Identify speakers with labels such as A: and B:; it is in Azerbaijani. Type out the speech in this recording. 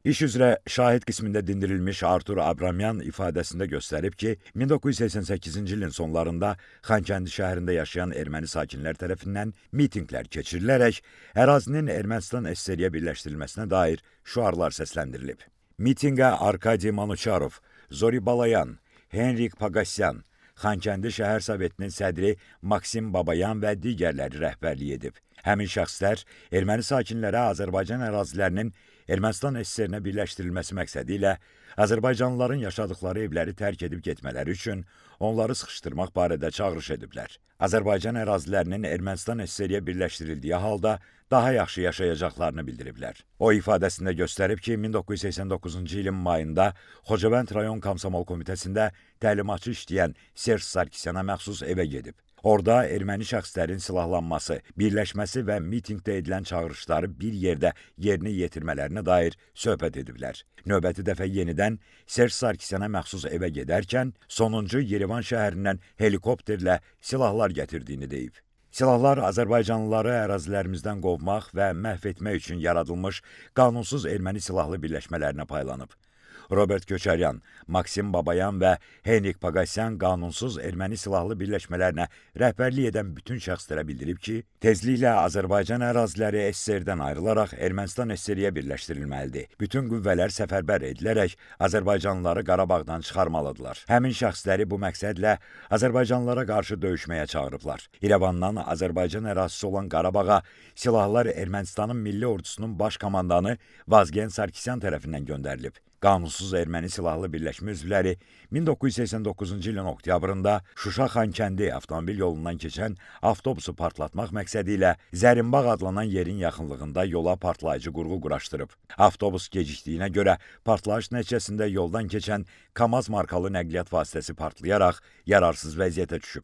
A: İş üzrə şahid qismində dindirilmiş Artur Abramyan ifadəsində göstərib ki, 1988-ci ilin sonlarında Xankəndi şəhərində yaşayan erməni sakinlər tərəfindən mitinqlər keçirilərək ərazinin Ermənistan SSR-yə birləşdirilməsinə dair şüarlar səsləndirilib. Mitinqə Arkadi Manuçarov, Zori Balayan, Henrik Pagasyan, Xankəndi şəhər sovetinin sədri Maksim Babayan və digərləri rəhbərlik edib. Həmin şəxslər erməni sakinlərə Azərbaycan ərazilərinin Ermənistan SSR-nə birləşdirilməsi məqsədi ilə azərbaycanlıların yaşadıkları evləri tərk edib getmələri üçün onları sıxışdırmaq barədə çağırış ediblər. Azərbaycan ərazilərinin Ermənistan SSR-yə birləşdirildiyi halda daha yaxşı yaşayacaqlarını bildiriblər. O ifadəsində göstərib ki, 1989-cu ilin mayında Xocavənd rayon Komsomol komitəsində təlimatçı işləyən Serj Sarkisyana məxsus evə gedib. Orada erməni şəxslərin silahlanması, birləşməsi və mitinqdə edilən çağırışları bir yerdə yerinə yetirmələrinə dair söhbət ediblər. Növbəti dəfə yenidən Serj Sarkisyana məxsus evə gedərkən sonuncu Yerevan şəhərindən helikopterlə silahlar gətirdiyini deyib. Silahlar Azərbaycanlıları ərazilərimizdən qovmaq və məhv etmək üçün yaradılmış qanunsuz erməni silahlı birləşmələrinə paylanıb. Robert Köçəryan, Maksim Babayan və Henrik Pagasyan qanunsuz erməni silahlı birləşmələrinə rəhbərlik edən bütün şəxslərə bildirib ki, tezliklə Azərbaycan əraziləri SSR-dən ayrılaraq Ermənistan SSR-yə birləşdirilməlidir. Bütün qüvvələr səfərbər edilərək Azərbaycanlıları Qarabağdan çıxarmalıdırlar. Həmin şəxsləri bu məqsədlə Azərbaycanlılara qarşı döyüşməyə çağırıblar. İrəvandan Azərbaycan ərazisi olan Qarabağa silahlar Ermənistanın Milli Ordusunun baş komandanı Vazgen Sarkisyan tərəfindən göndərilib. Qanunsuz erməni silahlı birləşmə üzvləri 1989-cu ilin oktyabrında Şuşa-Xankəndi avtomobil yolundan keçən avtobusu partlatmaq məqsədi ilə Zərinbağ adlanan yerin yaxınlığında yola partlayıcı qurğu quraşdırıb. Avtobus gecikdiyinə görə partlayış nəticəsində yoldan keçən KAMAZ markalı nəqliyyat vasitəsi partlayaraq yararsız vəziyyətə düşüb.